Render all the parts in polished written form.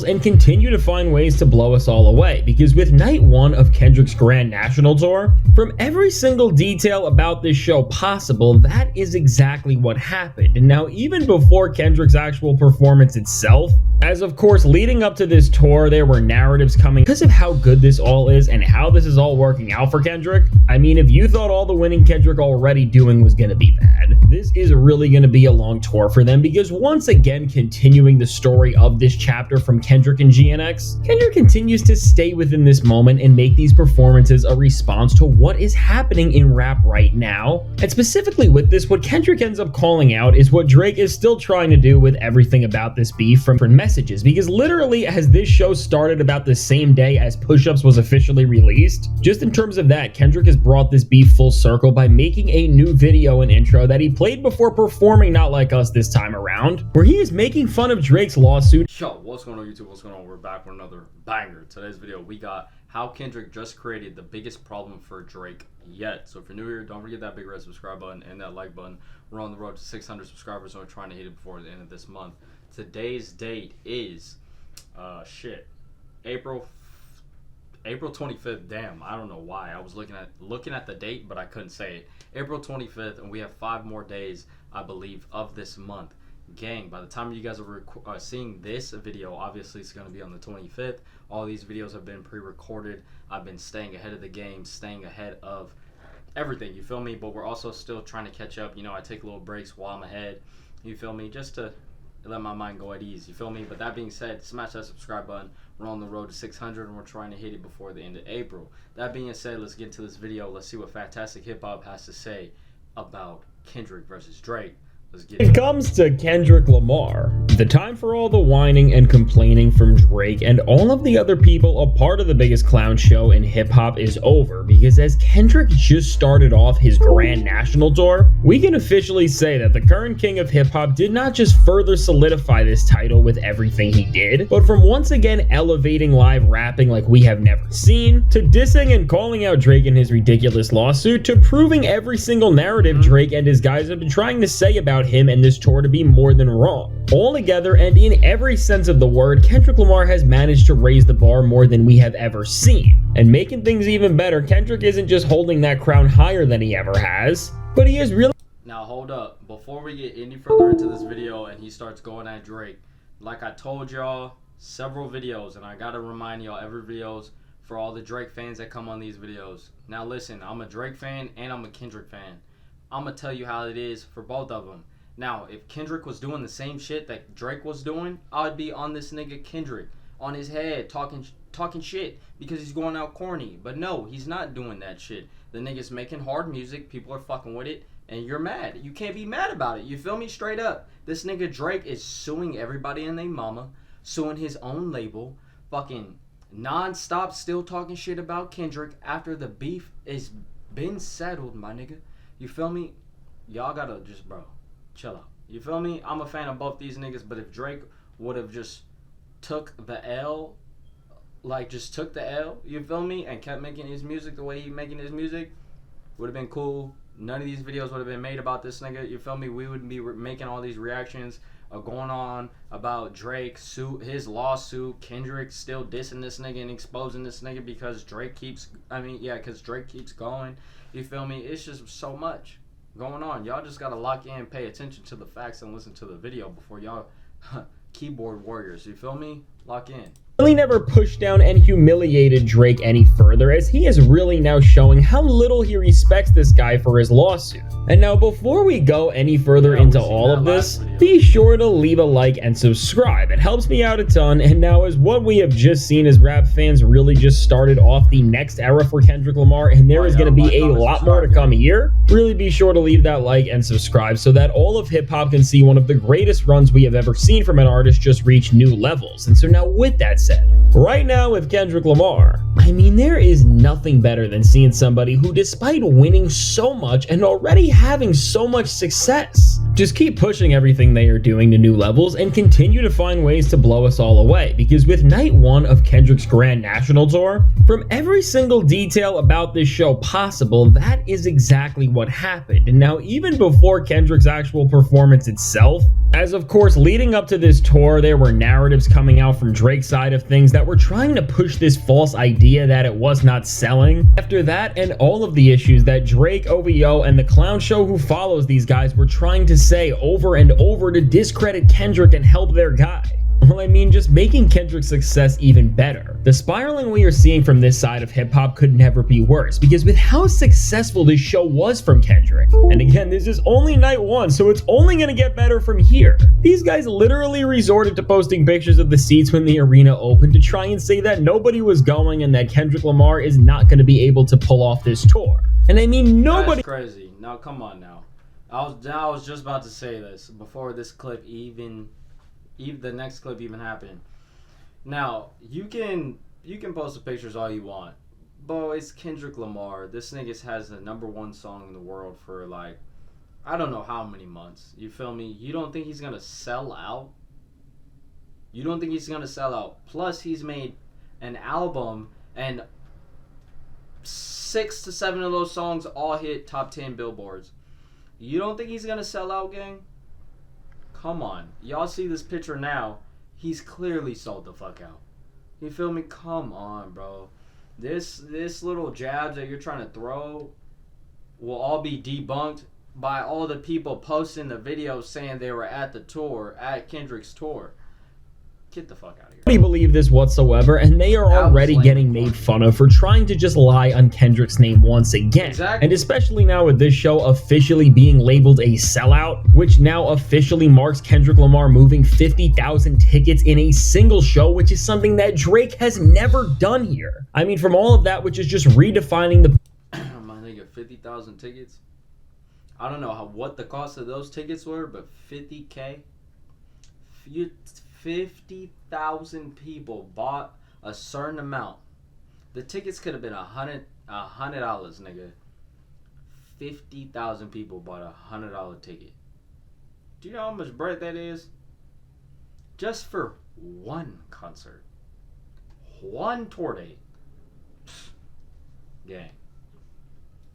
angles and continue to find ways to blow us all away, because with night 1 of Kendrick's Grand National Tour, from every single detail about this show possible, that is exactly what happened. And now, even before Kendrick's actual performance itself, as of course leading up to this tour, there were narratives coming because of how good this all is and how this is all working out for Kendrick. I mean, if you thought all the winning Kendrick already doing was gonna be bad, this is really gonna be a long tour for them, because once again, continuing the story of this chapter from Kendrick and GNX, Kendrick continues to stay within this moment and make these performances a response to what is happening in rap right now. And specifically with this, what Kendrick ends up calling out is what Drake is still trying to do with everything about this beef from messages, because literally as this show started about the same day as Push-Ups was officially released, just in terms of that, Kendrick has brought this beef full circle by making a new video and intro that he played before performing Not Like Us this time around, where he is making fun of Drake's lawsuit. Yo, what's going on YouTube? What's going on? We're back with another banger. Today's video, we got how Kendrick just created the biggest problem for Drake yet. So if you're new here, don't forget that big red subscribe button and that like button. We're on the road to 600 subscribers and we're trying to hit it before the end of this month. Today's date is April 25th. Damn, I don't know why. I was looking at the date, but I couldn't say it. April 25th, and we have 5 more days, I believe, of this month. Gang, by the time you guys are seeing this video, obviously it's going to be on the 25th. All these videos have been pre-recorded. I've been staying ahead of the game, staying ahead of everything, you feel me? But we're also still trying to catch up. You know, I take little breaks while I'm ahead, you feel me, just to let my mind go at ease, you feel me? But that being said, smash that subscribe button. We're on the road to 600 and we're trying to hit it before the end of April. That being said, let's get into this video. Let's see what Fantastic Hip Hop has to say about Kendrick versus Drake. It comes to Kendrick Lamar, the time for all the whining and complaining from Drake and all of the other people a part of the biggest clown show in hip-hop is over, because as Kendrick just started off his Grand National Tour, we can officially say that the current king of hip-hop did not just further solidify this title with everything he did, but from once again elevating live rapping like we have never seen, to dissing and calling out Drake in his ridiculous lawsuit, to proving every single narrative Drake and his guys have been trying to say about him and this tour to be more than wrong. All together and in every sense of the word, Kendrick Lamar has managed to raise the bar more than we have ever seen. And making things even better, Kendrick isn't just holding that crown higher than he ever has, but he is really— Now hold up, before we get any further into this video and he starts going at Drake, like I told y'all several videos, and I gotta remind y'all every videos for all the Drake fans that come on these videos. Now listen, I'm a Drake fan and I'm a Kendrick fan. I'm gonna tell you how it is for both of them. Now, if Kendrick was doing the same shit that Drake was doing, I would be on this nigga Kendrick, on his head, talking shit, because he's going out corny. But no, he's not doing that shit. The nigga's making hard music, people are fucking with it, and you're mad. You can't be mad about it, you feel me? Straight up. This nigga Drake is suing everybody and they mama, suing his own label, fucking non-stop still talking shit about Kendrick after the beef is been settled, my nigga. You feel me? Y'all gotta just, bro, chill out. You feel me? I'm a fan of both these niggas, but if Drake would have just took the L, like just took the L, you feel me, and kept making his music the way he making his music, would have been cool. None of these videos would have been made about this nigga, you feel me? We wouldn't be making all these reactions going on about Drake, his lawsuit, Kendrick still dissing this nigga and exposing this nigga because Drake keeps, because Drake keeps going, you feel me? It's just so much going on. Y'all just gotta lock in, pay attention to the facts, and listen to the video before y'all keyboard warriors, you feel me? Lock in. Really never pushed down and humiliated Drake any further, as he is really now showing how little he respects this guy for his lawsuit. And now before we go any further into all of this, be sure to leave a like and subscribe. It helps me out a ton. And now, as what we have just seen as rap fans really just started off the next era for Kendrick Lamar, and there is going to be a lot more to come here, really be sure to leave that like and subscribe so that all of hip hop can see one of the greatest runs we have ever seen from an artist just reach new levels. And so now, with that said, right now with Kendrick Lamar, I mean, there is nothing better than seeing somebody who, despite winning so much and already having so much success, just keep pushing everything they are doing to new levels and continue to find ways to blow us all away, because with night 1 of Kendrick's Grand National Tour, from every single detail about this show possible, that is exactly what happened. And now, even before Kendrick's actual performance itself, as of course leading up to this tour, there were narratives coming out from Drake's side of things that were trying to push this false idea that it was not selling. After that, and all of the issues that Drake, OVO, and the clown show who follows these guys were trying to say over and over to discredit Kendrick and help their guy. Well, I mean, just making Kendrick's success even better. The spiraling we are seeing from this side of hip-hop could never be worse, because with how successful this show was from Kendrick, and again, this is only night 1, so it's only gonna get better from here. These guys literally resorted to posting pictures of the seats when the arena opened to try and say that nobody was going and that Kendrick Lamar is not gonna be able to pull off this tour. And I mean, nobody— That's crazy. Now, come on now. I was just about to say this before this clip even the next clip even happened. Now, you can post the pictures all you want, but it's Kendrick Lamar. This nigga has the #1 song in the world for like, I don't know how many months. You feel me? You don't think he's gonna sell out? You don't think he's gonna sell out? Plus, he's made an album and 6 to 7 of those songs all hit top 10 billboards. You don't think he's gonna sell out, gang? Come on. Y'all see this picture now. He's clearly sold the fuck out. You feel me? Come on, bro. This little jabs that you're trying to throw will all be debunked by all the people posting the videos saying they were at the tour, at Kendrick's tour. Get the fuck out of here. Nobody believe this whatsoever, and they are already getting made fun of for trying to just lie on Kendrick's name once again. Exactly. And especially now with this show officially being labeled a sellout, which now officially marks Kendrick Lamar moving 50,000 tickets in a single show, which is something that Drake has never done here. I mean, from all of that, which is just redefining the— My nigga, 50,000 tickets? I don't know what the cost of those tickets were, but 50K? 50,000 people bought a certain amount. The tickets could have been $100, nigga. 50,000 people bought a $100 ticket. Do you know how much bread that is? Just for one concert, one tour date. Gang,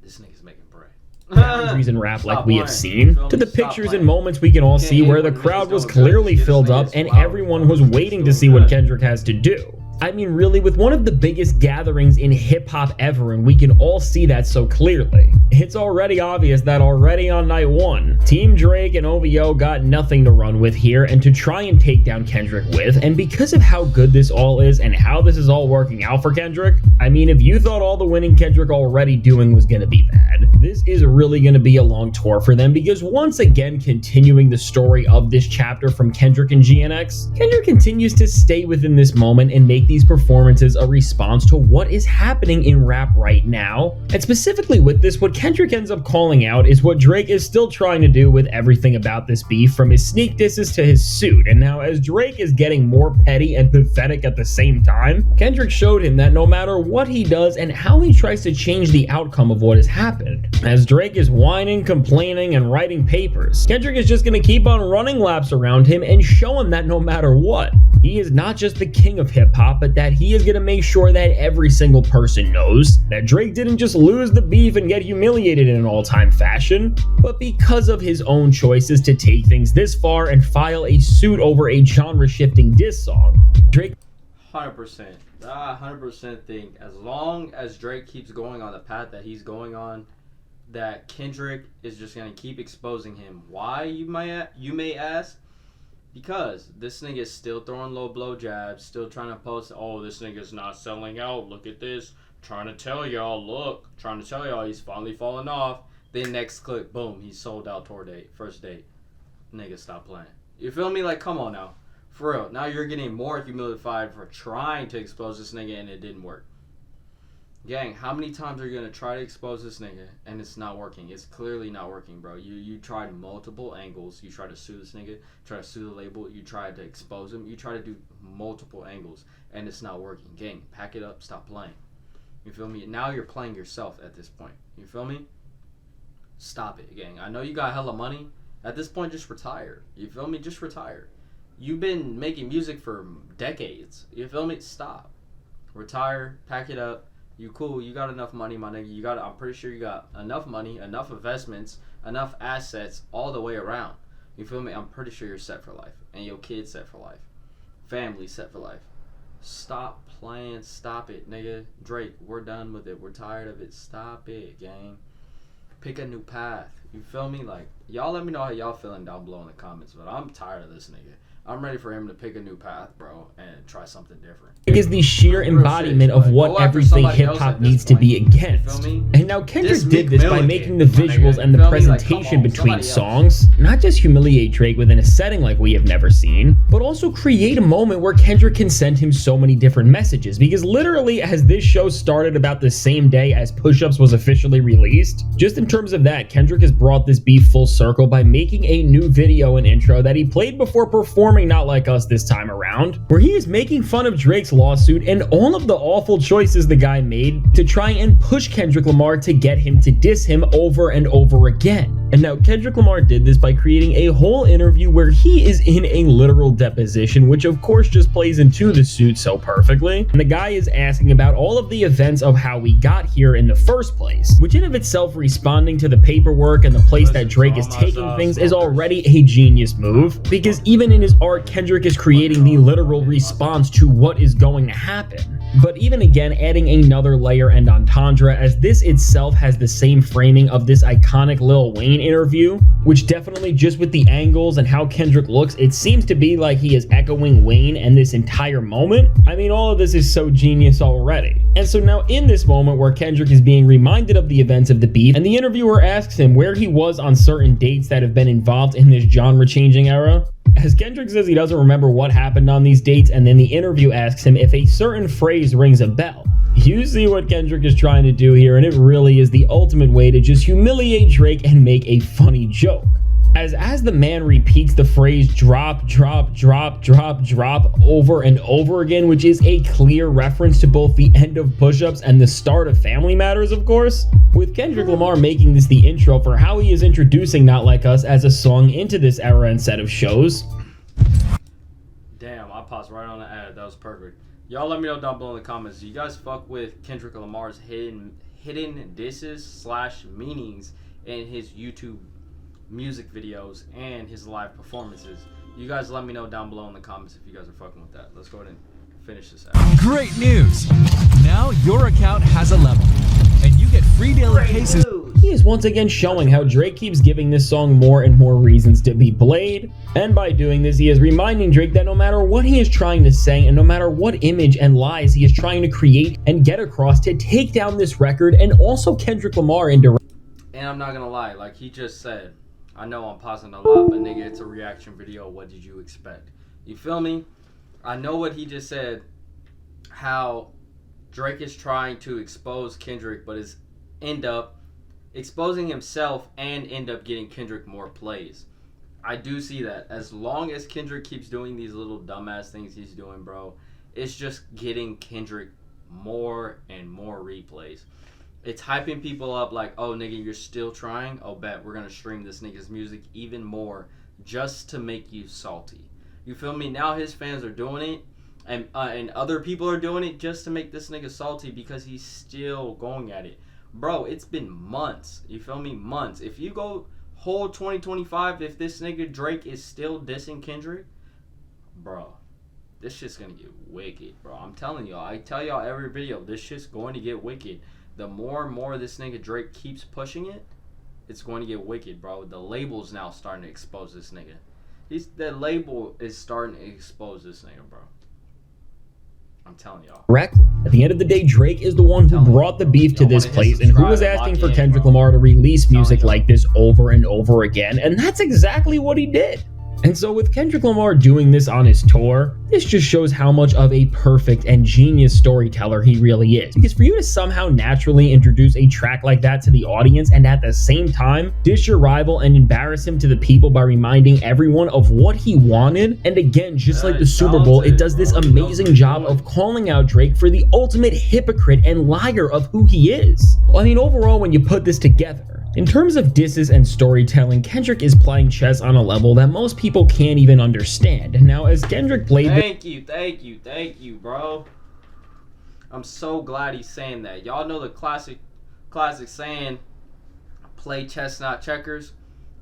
this nigga's making bread. boundaries in rap like we have seen, to the pictures and moments we can all see where the crowd was clearly filled up and everyone was waiting to see what Kendrick has to do. I mean, really, with one of the biggest gatherings in hip-hop ever, and we can all see that so clearly. It's already obvious that already on night 1, Team Drake and OVO got nothing to run with here and to try and take down Kendrick with, and because of how good this all is and how this is all working out for Kendrick, I mean, if you thought all the winning Kendrick already doing was gonna be bad, this is really gonna be a long tour for them, because once again, continuing the story of this chapter from Kendrick and GNX, Kendrick continues to stay within this moment and make these performances a response to what is happening in rap right now. And specifically with this, what Kendrick ends up calling out is what Drake is still trying to do with everything about this beef, from his sneak disses to his suit. And now, as Drake is getting more petty and pathetic at the same time, Kendrick showed him that no matter what he does and how he tries to change the outcome of what has happened, as Drake is whining, complaining, and writing papers, Kendrick is just gonna keep on running laps around him and show him that no matter what, he is not just the king of hip-hop, but that he is going to make sure that every single person knows that Drake didn't just lose the beef and get humiliated in an all-time fashion, but because of his own choices to take things this far and file a suit over a genre-shifting diss song. Drake 100%. I 100% think as long as Drake keeps going on the path that he's going on, that Kendrick is just going to keep exposing him. Why, you may ask? Because this nigga is still throwing low blow jabs, still trying to post, oh, this nigga's not selling out, look at this, trying to tell y'all he's finally falling off. Then next clip, boom, he's sold out tour date, first date. Nigga, stop playing. You feel me? Like, come on now. For real. Now you're getting more humilified for trying to expose this nigga and it didn't work. Gang, how many times are you going to try to expose this nigga and it's not working? It's clearly not working, bro. You tried multiple angles. You tried to sue this nigga, try to sue the label. You tried to expose him. You try to do multiple angles and it's not working. Gang, pack it up. Stop playing. You feel me? Now you're playing yourself at this point. You feel me? Stop it, gang. I know you got hella money. At this point, just retire. You feel me? Just retire. You've been making music for decades. You feel me? Stop. Retire. Pack it up. You cool. You got enough money, my nigga. I'm pretty sure you got enough money, enough investments, enough assets all the way around. You feel me? I'm pretty sure you're set for life. And your kids set for life. Family set for life. Stop playing. Stop it, nigga. Drake, we're done with it. We're tired of it. Stop it, gang. Pick a new path. You feel me? Like, y'all let me know how y'all feeling down below in the comments. But I'm tired of this nigga. I'm ready for him to pick a new path, bro, and try something different. It is the sheer embodiment of what everything hip-hop needs to be against. And now Kendrick did this by making the visuals and the presentation between songs not just humiliate Drake within a setting like we have never seen, but also create a moment where Kendrick can send him so many different messages. Because literally, as this show started about the same day as Push Ups was officially released, just in terms of that, Kendrick has brought this beef full circle by making a new video and intro that he played before performing Not Like Us this time around, where he is making fun of Drake's lawsuit and all of the awful choices the guy made to try and push Kendrick Lamar to get him to diss him over and over again. And now Kendrick Lamar did this by creating a whole interview where he is in a literal deposition, which of course just plays into the suit so perfectly. And the guy is asking about all of the events of how we got here in the first place, which in of itself, responding to the paperwork and the place that Drake is taking things is already a genius move, because even in his art, Kendrick is creating the literal response to what is going to happen. But even again, adding another layer and entendre, as this itself has the same framing of this iconic Lil Wayne interview, which definitely just with the angles and how Kendrick looks, it seems to be like he is echoing Wayne and this entire moment. I mean, all of this is so genius already. And so now in this moment where Kendrick is being reminded of the events of the beef, and the interviewer asks him where he was on certain dates that have been involved in this genre-changing era, as Kendrick says he doesn't remember what happened on these dates, and then the interview asks him if a certain phrase rings a bell. You see what Kendrick is trying to do here, and it really is the ultimate way to just humiliate Drake and make a funny joke. As the man repeats the phrase drop, drop, drop, drop, drop over and over again, which is a clear reference to both the end of Push Ups and the start of Family Matters, of course, with Kendrick Lamar making this the intro for how he is introducing Not Like Us as a song into this era and set of shows. Damn, I paused right on the ad. That was perfect. Y'all let me know down below in the comments. Do you guys fuck with Kendrick Lamar's hidden disses / meanings in his YouTube music videos and his live performances? You guys let me know down below in the comments if you guys are fucking with that. Let's go ahead and finish this out. Great news! Now your account has a level, and you get free daily cases. He is once again showing how Drake keeps giving this song more and more reasons to be played, and by doing this he is reminding Drake that no matter what he is trying to say and no matter what image and lies he is trying to create and get across to take down this record, and also Kendrick Lamar into. And I'm not gonna lie, like he just said, I know I'm pausing a lot, but nigga, it's a reaction video. What did you expect? You feel me? I know what he just said, how Drake is trying to expose Kendrick, but is end up exposing himself and end up getting Kendrick more plays. I do see that. As long as Kendrick keeps doing these little dumbass things he's doing, bro, it's just getting Kendrick more and more replays. It's hyping people up like, oh, nigga, you're still trying? Oh, bet we're going to stream this nigga's music even more just to make you salty. You feel me? Now his fans are doing it, and other people are doing it just to make this nigga salty because he's still going at it. Bro, it's been months. You feel me? Months. If you go whole 2025, if this nigga Drake is still dissing Kendrick, bro, this shit's going to get wicked, bro. I'm telling y'all. I tell y'all every video, this shit's going to get wicked. The more and more this nigga Drake keeps pushing it, it's going to get wicked, bro. The label's now starting to expose this nigga. The label is starting to expose this nigga, bro. I'm telling y'all. Correctly. At the end of the day, Drake is the one who brought the beef to this place and who was asking for Kendrick Lamar to release music like this over and over again, and that's exactly what he did. And so with Kendrick Lamar doing this on his tour, this just shows how much of a perfect and genius storyteller he really is. Because for you to somehow naturally introduce a track like that to the audience and at the same time diss your rival and embarrass him to the people by reminding everyone of what he wanted, and again, just like the Super Bowl, it does this amazing job of calling out Drake for the ultimate hypocrite and liar of who he is. I mean, overall, when you put this together, In terms of disses and storytelling, Kendrick is playing chess on a level that most people can't even understand. Now, as Kendrick played Thank you, bro. I'm so glad he's saying that. Y'all know the classic saying, play chess, not checkers?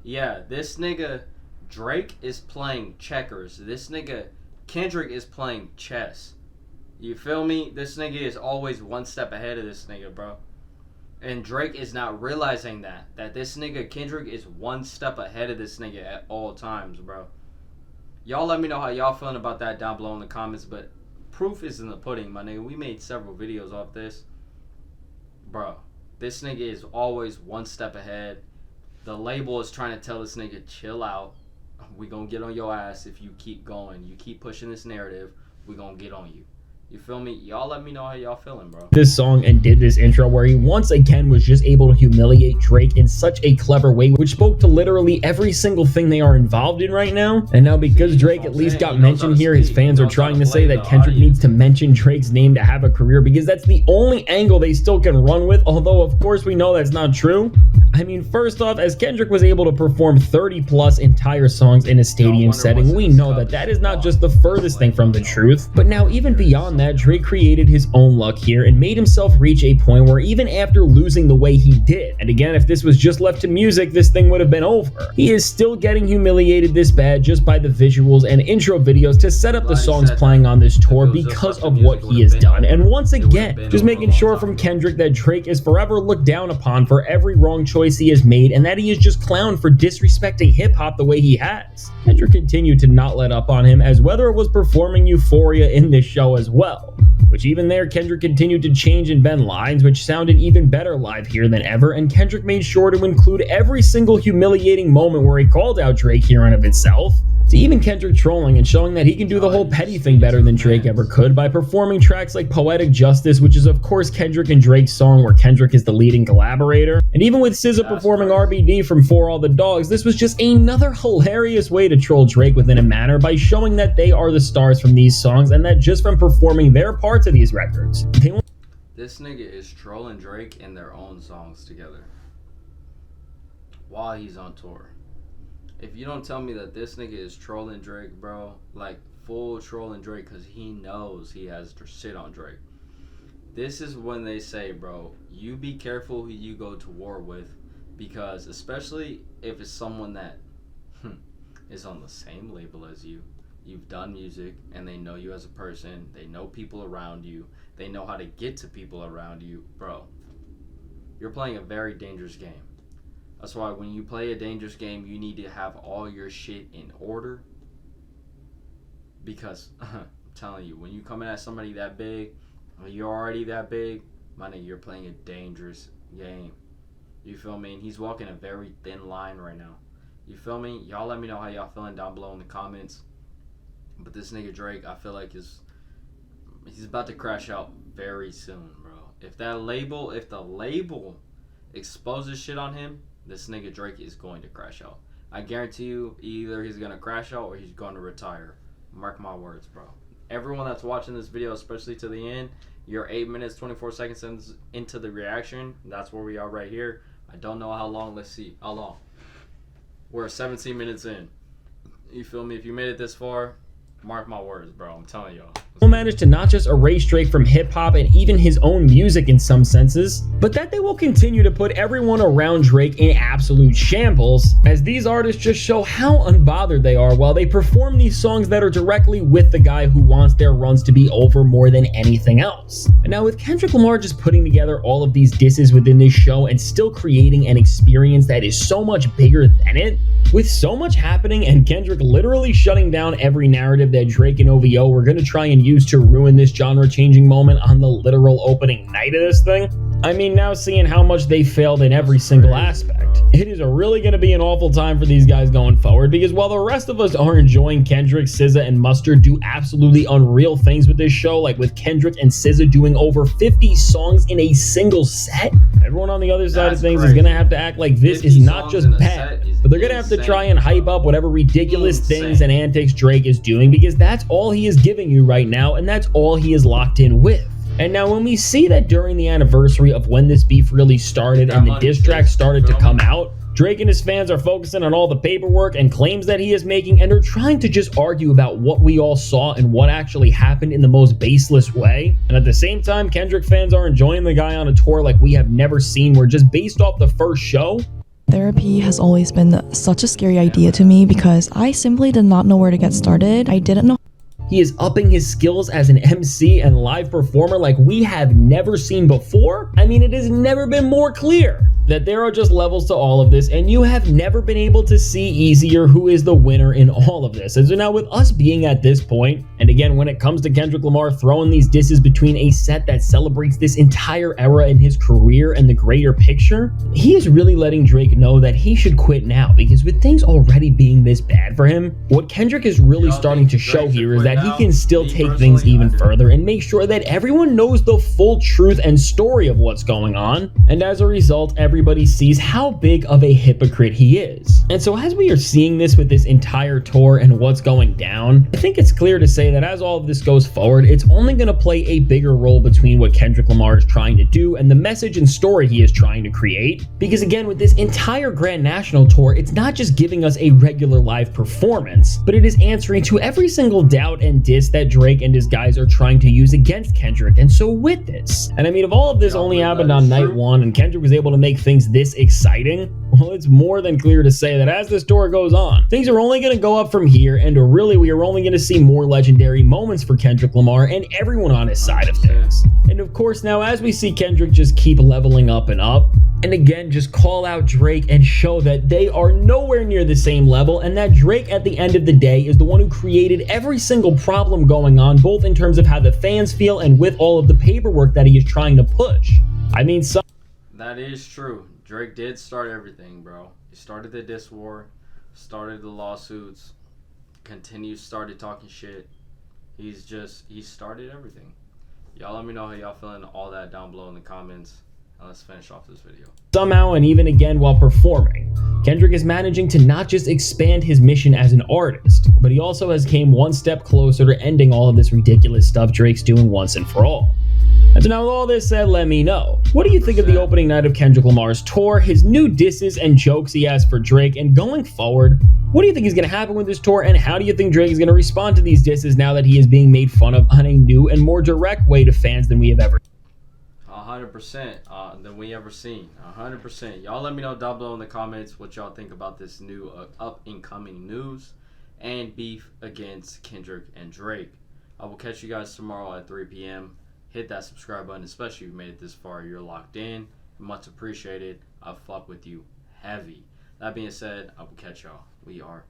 Yeah, this nigga Drake is playing checkers. This nigga Kendrick is playing chess. You feel me? This nigga is always one step ahead of this nigga, bro. And Drake is not realizing that this nigga Kendrick is one step ahead of this nigga at all times, bro. Y'all let me know how y'all feeling about that down below in the comments, but proof is in the pudding, my nigga. We made several videos off this. Bro, this nigga is always one step ahead. The label is trying to tell this nigga, chill out. We gonna get on your ass if you keep going. You keep pushing this narrative, we gonna get on you. You feel me? Y'all let me know how y'all feeling, bro. This song and did this intro where he once again was just able to humiliate Drake in such a clever way, which spoke to literally every single thing they are involved in right now. And now because Drake at least got mentioned here, his fans are trying to say that Kendrick needs to mention Drake's name to have a career because that's the only angle they still can run with, although of course we know that's not true. I mean, first off, as Kendrick was able to perform 30+ entire songs in a stadium setting, we know that that is not just the furthest thing from the truth. But now even beyond that, Drake created his own luck here and made himself reach a point where even after losing the way he did, and again, if this was just left to music, this thing would have been over, he is still getting humiliated this bad just by the visuals and intro videos to set up the songs playing on this tour because of what he has done. And once again, just making sure from Kendrick that Drake is forever looked down upon for every wrong choice he has made and that he is just clowned for disrespecting hip-hop the way he has. Kendrick continued to not let up on him, as whether it was performing Euphoria in this show as well, which even there Kendrick continued to change and bend lines, which sounded even better live here than ever, and Kendrick made sure to include every single humiliating moment where he called out Drake here in of itself, to even Kendrick trolling and showing that he can do the whole petty thing better than Drake ever could by performing tracks like Poetic Justice, which is of course Kendrick and Drake's song where Kendrick is the leading collaborator. And even with SZA performing RBD from For All the Dogs, this was just another hilarious way to troll Drake within a manner by showing that they are the stars from these songs and that just from performing their parts of these records, this nigga is trolling Drake in their own songs together while he's on tour. If you don't tell me that this nigga is trolling Drake, bro, like full trolling Drake because he knows he has to shit on Drake. This is when they say, bro, you be careful who you go to war with, because especially if it's someone that is on the same label as you, you've done music and they know you as a person, they know people around you, they know how to get to people around you, bro, you're playing a very dangerous game. That's why when you play a dangerous game, you need to have all your shit in order. Because, I'm telling you, when you come in at somebody that big, when you're already that big, my nigga, you're playing a dangerous game. You feel me? And he's walking a very thin line right now. You feel me? Y'all let me know how y'all feeling down below in the comments. But this nigga Drake, I feel like he's about to crash out very soon, bro. If the label exposes shit on him, this nigga Drake is going to crash out. I guarantee you, either he's going to crash out or he's going to retire. Mark my words, bro. Everyone that's watching this video, especially to the end, you're 8 minutes, 24 seconds into the reaction. That's where we are right here. I don't know how long. Let's see. How long? We're 17 minutes in. You feel me? If you made it this far, mark my words, bro. I'm telling y'all. Will manage to not just erase Drake from hip-hop and even his own music in some senses, but that they will continue to put everyone around Drake in absolute shambles, as these artists just show how unbothered they are while they perform these songs that are directly with the guy who wants their runs to be over more than anything else. And now with Kendrick Lamar just putting together all of these disses within this show and still creating an experience that is so much bigger than it, with so much happening and Kendrick literally shutting down every narrative that Drake and OVO were going to try and use to ruin this genre-changing moment on the literal opening night of this thing, I mean, now seeing how much they failed in every single aspect, it is really going to be an awful time for these guys going forward, because while the rest of us are enjoying Kendrick, SZA, and Mustard do absolutely unreal things with this show, like with Kendrick and SZA doing over 50 songs in a single set, everyone on the other side of things is going to have to act like this is not just bad, but they're going to have to try and hype up whatever ridiculous things and antics Drake is doing, because that's all he is giving you right now, and that's all he is locked in with. And now when we see that during the anniversary of when this beef really started and the diss track started to come out, Drake and his fans are focusing on all the paperwork and claims that he is making, and they're trying to just argue about what we all saw and what actually happened in the most baseless way. And at the same time, Kendrick fans are enjoying the guy on a tour like we have never seen, where just based off the first show, therapy has always been such a scary idea to me because I simply did not know where to get started. I didn't know. he is upping his skills as an MC and live performer like we have never seen before. I mean, it has never been more clear that there are just levels to all of this, and you have never been able to see easier who is the winner in all of this. And so now with us being at this point, and again, when it comes to Kendrick Lamar throwing these disses between a set that celebrates this entire era in his career and the greater picture, he is really letting Drake know that he should quit now, because with things already being this bad for him, what Kendrick is really starting to show here is that he can still take things even further and make sure that everyone knows the full truth and story of what's going on. And as a result, everybody sees how big of a hypocrite he is. And so as we are seeing this with this entire tour and what's going down, I think it's clear to say that as all of this goes forward, it's only going to play a bigger role between what Kendrick Lamar is trying to do and the message and story he is trying to create. Because again, with this entire Grand National Tour, it's not just giving us a regular live performance, but it is answering to every single doubt and diss that Drake and his guys are trying to use against Kendrick. And so with this, and I mean, if all of this only happened on night one and Kendrick was able to make things this exciting, well, it's more than clear to say that as this tour goes on, things are only going to go up from here, and really we are only going to see more legendary moments for Kendrick Lamar and everyone on his side of things. And of course, now as we see Kendrick just keep leveling up and up, and again just call out Drake and show that they are nowhere near the same level, and that Drake at the end of the day is the one who created every single problem going on, both in terms of how the fans feel and with all of the paperwork that he is trying to push. I mean, that is true. Drake did start everything, bro. He started the diss war, started the lawsuits, started talking shit. He started everything. Y'all let me know how y'all feeling, all that down below in the comments. And let's finish off this video. Somehow, and even again while performing, Kendrick is managing to not just expand his mission as an artist, but he also has came one step closer to ending all of this ridiculous stuff Drake's doing once and for all. And so now with all this said, let me know, what do you think of the opening night of Kendrick Lamar's tour, his new disses and jokes he has for Drake, and going forward, what do you think is going to happen with this tour, and how do you think Drake is going to respond to these disses now that he is being made fun of on a new and more direct way to fans than we have ever? 100% than we ever seen. 100%. Y'all let me know down below in the comments what y'all think about this new up-and-coming news and beef against Kendrick and Drake. I will catch you guys tomorrow at 3 p.m. Hit that subscribe button, especially if you made it this far. You're locked in. Much appreciated. I'll fuck with you heavy. That being said, I will catch y'all. We are